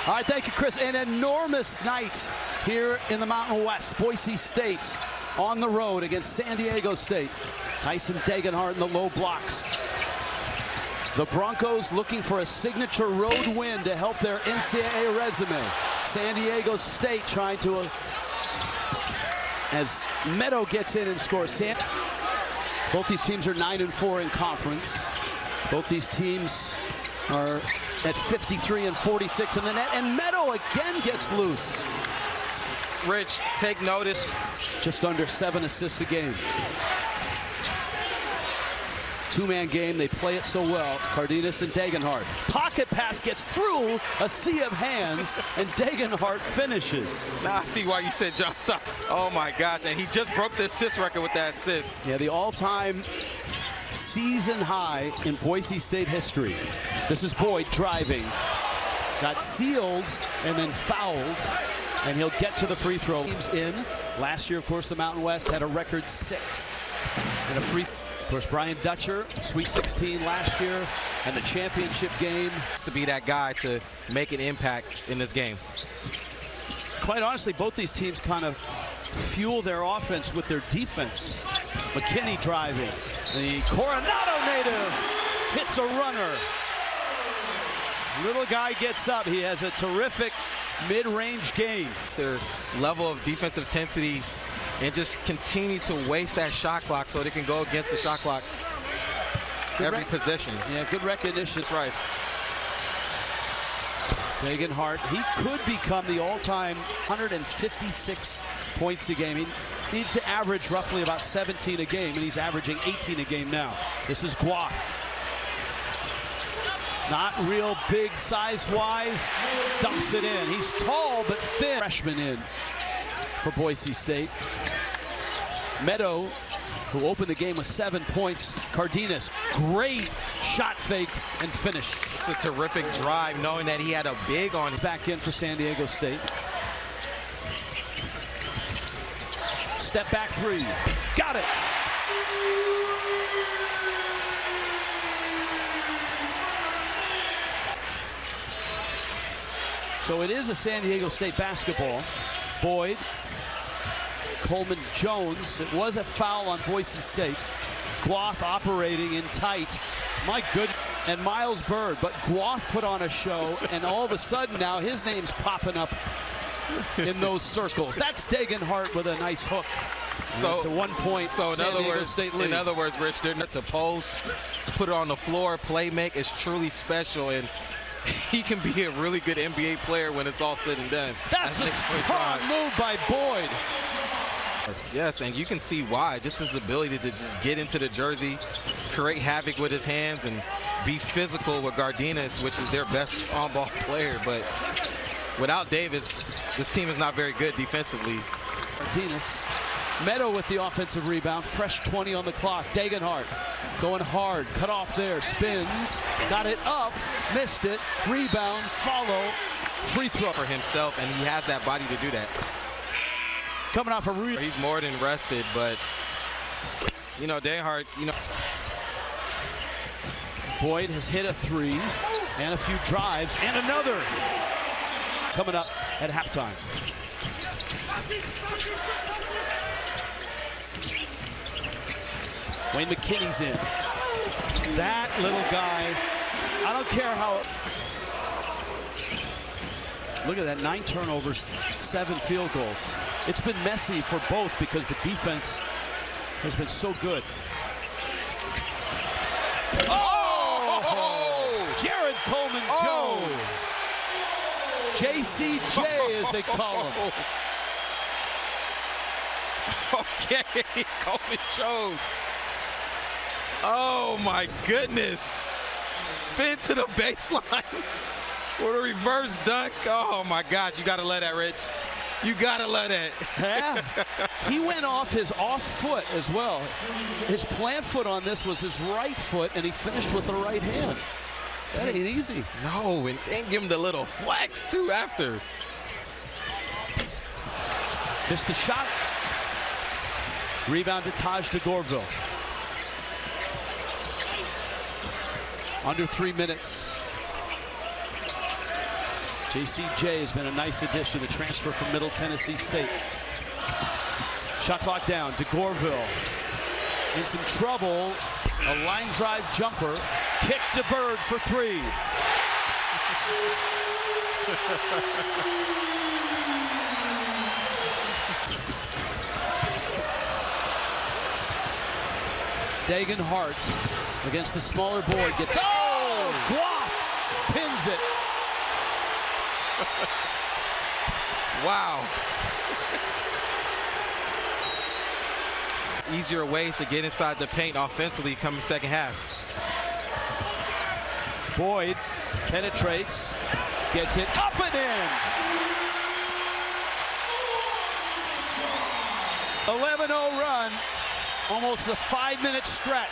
All right, thank you, Chris. An enormous night here in the Mountain West. Boise State on the road against San Diego State. Tyson Degenhart in the low blocks. The Broncos looking for a signature road win to help their NCAA resume. San Diego State trying to, as Meadow gets in and scores. Both these teams are 9-4 in conference. Both these teams are at 53 and 46 in the net, and Meadow again gets loose. Rich, take notice. Just under 7 assists a game. Two-man game, they play it so well. Cardenas and Degenhart. Pocket pass gets through a sea of hands, and Degenhart finishes. Now I see why you said John Stock. Oh my gosh, and he just broke the assist record with that assist. Yeah, the all-time season high in Boise State history. This is Boyd driving. Got sealed and then fouled, and he'll get to the free throw. Teams in. Last year, of course, the Mountain West had a record 6. And a free. Of course, Brian Dutcher, Sweet 16 last year, and the championship game. To be that guy to make an impact in this game. Quite honestly, both these teams kind of fuel their offense with their defense. McKinney driving. The Coronado native hits a runner. Little guy gets up. He has a terrific mid-range game. Their level of defensive intensity and just continue to waste that shot clock so they can go against the shot clock every possession. Yeah, good recognition. Right. Degenhart, he could become the all-time 156 points a game. He needs to average roughly about 17 a game, and he's averaging 18 a game now. This is Guath. Not real big size-wise, dumps it in. He's tall but thin. Freshman in for Boise State. Meadow, who opened the game with 7 points. Cardenas, great shot fake and finish. It's a terrific drive, knowing that he had a big on. Back in for San Diego State. Step back three, got it. So it is a San Diego State basketball. Boyd, Coleman Jones. It was a foul on Boise State. Guath operating in tight. My good. And Miles Bird, but Guath put on a show, and all of a sudden now his name's popping up in those circles. That's Degenhart with a nice hook. So it's a 1 point. So in San Diego State lead. In other words, Rich, they're not to post, put it on the floor, play make is truly special, and he can be a really good NBA player when it's all said and done. That's a strong move by Boyd. Yes, and you can see why. Just his ability to just get into the jersey, create havoc with his hands, and be physical with Cardenas, which is their best on-ball player. But without Davis, this team is not very good defensively. Cardenas. Meadow with the offensive rebound. Fresh 20 on the clock. Degenhart going hard. Cut off there. Spins. Got it up. Missed it. Rebound. Follow. Free throw. For himself, and he has that body to do that. Coming off a rebound. He's more than rested, but, you know, Degenhart, you know. Boyd has hit a 3 and a few drives and another. Coming up at halftime. Wayne McKinney's in. That little guy, I don't care how. Look at that, 9 turnovers, 7 field goals. It's been messy for both because the defense has been so good. Oh! Jared Coleman Jones. JCJ as they call him. Okay, Coleman Jones. Oh my goodness. Spin to the baseline. What a reverse dunk. Oh my gosh, you gotta let that, Rich. You gotta let it. Yeah. He went off his off foot as well. His plant foot on this was his right foot, and he finished with the right hand. That ain't easy. No, and give him the little flex too after. Missed the shot. Rebound to Taj DeGorville. Under 3 minutes. JCJ has been a nice addition, the transfer from Middle Tennessee State. Shot clock down. DeGorville in some trouble. A line drive jumper. Kick to Bird for three. Degenhart against the smaller Boyd gets. Oh! Guap pins it. Wow. Easier ways to get inside the paint offensively coming second half. Boyd penetrates, gets it up and in. 11-0 run, almost a 5-minute stretch.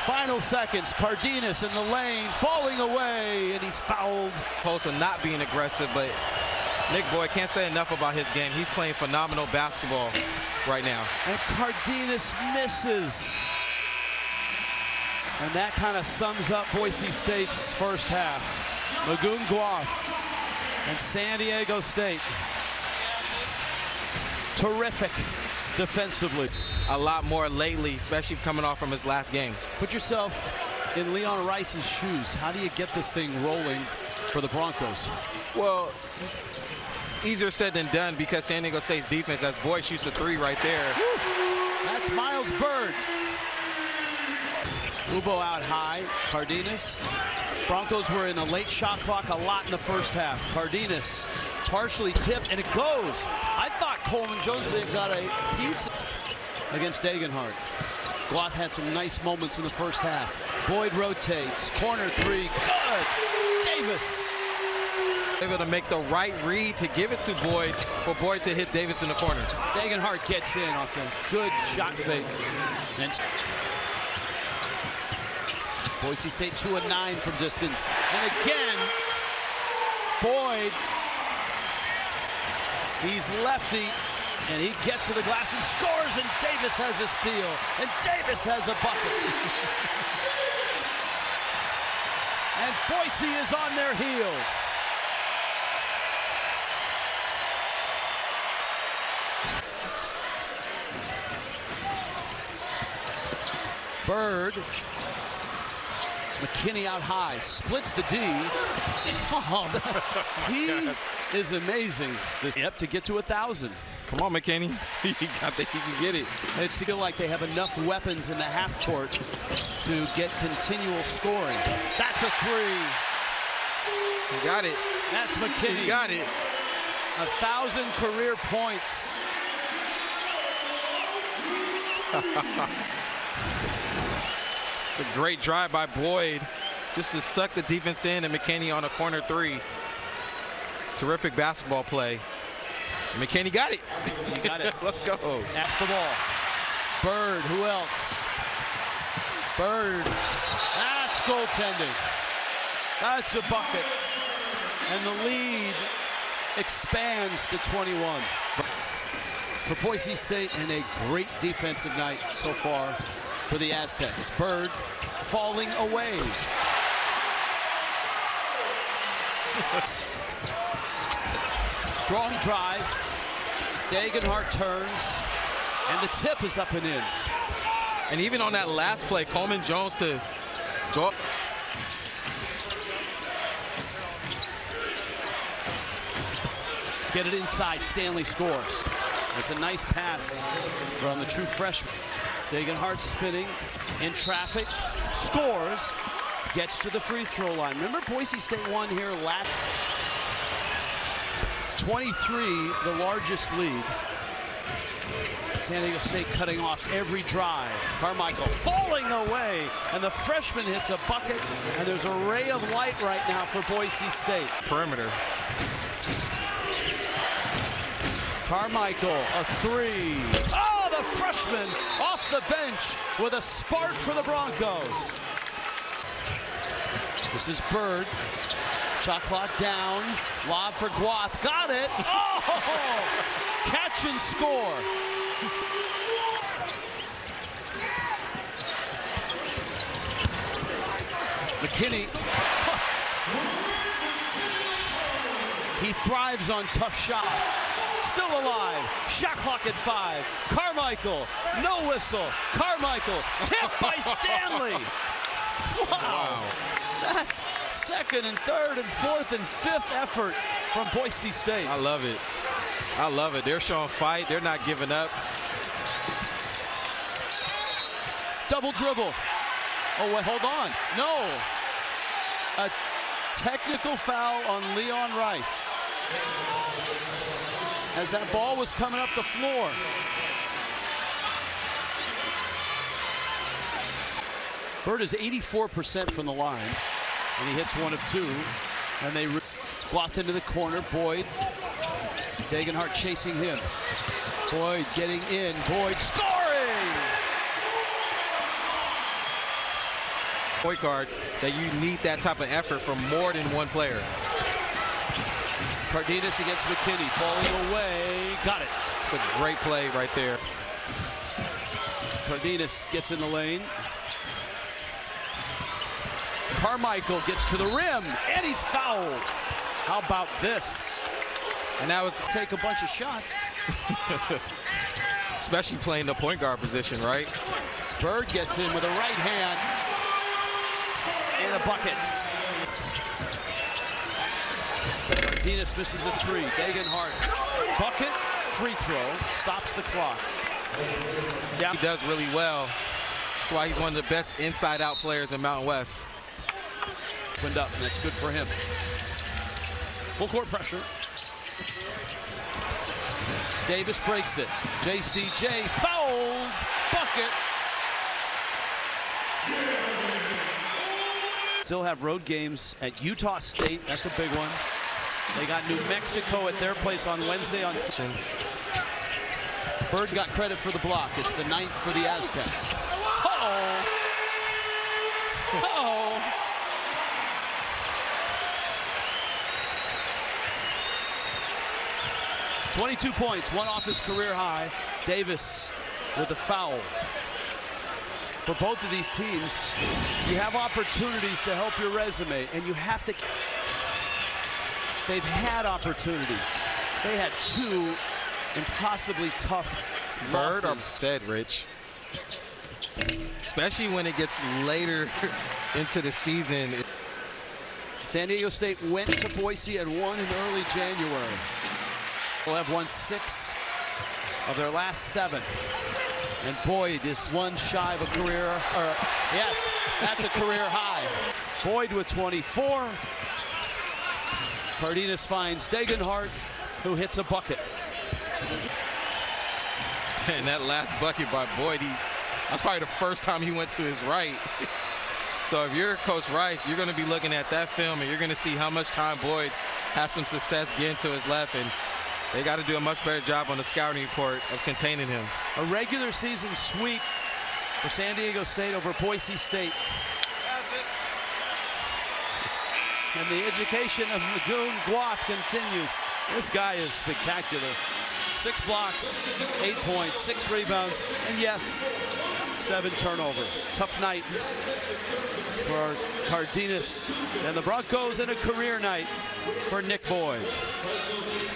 Final seconds, Cardenas in the lane, falling away, and he's fouled. Opposed to not being aggressive, but Nick Boyd can't say enough about his game. He's playing phenomenal basketball right now. And Cardenas misses. And that kind of sums up Boise State's first half. Magoon Guaf and San Diego State. Terrific defensively. A lot more lately, especially coming off from his last game. Put yourself in Leon Rice's shoes. How do you get this thing rolling for the Broncos? Well, easier said than done because San Diego State's defense, as Boyd shoots a three right there. Woo! That's Miles Bird. Ubo out high. Cardenas. Broncos were in a late shot clock a lot in the first half. Cardenas partially tipped, and it goes. I thought Coleman Jones may have got a piece against Degenhart. Guat had some nice moments in the first half. Boyd rotates. Corner three. Good. Davis. Able to make the right read to give it to Boyd for Boyd to hit Davis in the corner. Degenhart gets in off the good shot fake. And Boise State 2 of 9 from distance. And again, Boyd, he's lefty, and he gets to the glass and scores, and Davis has a steal, and Davis has a bucket. And Boise is on their heels. Bird. McKinney out high, splits the D. Oh, he is amazing. Yep, to get to 1,000. Come on, McKinney. He can get it. It's feel like they have enough weapons in the half court to get continual scoring. That's a three. He got it. That's McKinney. He got it. 1,000 career points. It's a great drive by Boyd just to suck the defense in, and McKinney on a corner three. Terrific basketball play. McKinney got it. He got it. Let's go. That's the ball. Bird, who else? Bird. That's goaltending. That's a bucket. And the lead expands to 21. For Boise State, and a great defensive night so far for the Aztecs. Bird falling away. Strong drive. Degenhart turns, and the tip is up and in. And even on that last play, Coleman Jones to go up. Get it inside, Stanley scores. It's a nice pass from the true freshman. Degenhart spinning in traffic, scores, gets to the free throw line. Remember Boise State won here last 23, the largest lead. San Diego State cutting off every drive. Carmichael falling away, and the freshman hits a bucket, and there's a ray of light right now for Boise State. Perimeter. Carmichael, a three. Oh, the freshman off the bench with a spark for the Broncos. This is Bird. Shot clock down. Lob for Guath. Got it. Oh! Catch and score. McKinney. He thrives on tough shot. Still alive. Shot clock at 5. Carmichael, no whistle. Carmichael, tipped by Stanley. Wow. That's second and third and fourth and fifth effort from Boise State. I love it. I love it. They're showing fight. They're not giving up. Double dribble. Oh, wait, hold on. No. A technical foul on Leon Rice as that ball was coming up the floor. Bird is 84% from the line, and he hits 1 of 2. And they blocked into the corner. Boyd, Degenhart chasing him. Boyd getting in. Boyd scoring! Point guard that you need that type of effort from more than one player. Cardenas against McKinney, falling away, got it. It's a great play right there. Cardenas gets in the lane. Carmichael gets to the rim, and he's fouled. How about this? And that was take a bunch of shots. Especially playing the point guard position, right? Bird gets in with a right hand and a bucket. Cardenas misses the 3. Degenhart, bucket, free throw, stops the clock. Yeah, he does really well. That's why he's one of the best inside-out players in Mountain West. Opened up, and that's good for him. Full court pressure. Davis breaks it. JCJ fouled. Bucket. Still have road games at Utah State. That's a big one. They got New Mexico at their place on Wednesday on Sunday. Bird got credit for the block. It's the 9th for the Aztecs. Uh-oh. Uh-oh. .22 points, 1 off his career high. Davis with a foul. For both of these teams, you have opportunities to help your resume, and you have to. They've had opportunities. They had 2 impossibly tough losses. Bird upset, Rich. Especially when it gets later into the season. San Diego State went to Boise and won in early January. They'll have won 6 of their last 7. And Boyd is 1 shy of a career, yes, that's a career high. Boyd with 24. Cardenas finds Degenhart, who hits a bucket. And that last bucket by Boyd, that's probably the first time he went to his right. So if you're Coach Rice, you're going to be looking at that film, and you're going to see how much time Boyd had some success getting to his left. And they got to do a much better job on the scouting report of containing him. A regular season sweep for San Diego State over Boise State. And the education of Magoon Guath continues. This guy is spectacular. 6 blocks, 8 points, 6 rebounds, and yes, 7 turnovers. Tough night for Cardenas and the Broncos, and a career night for Nick Boyd.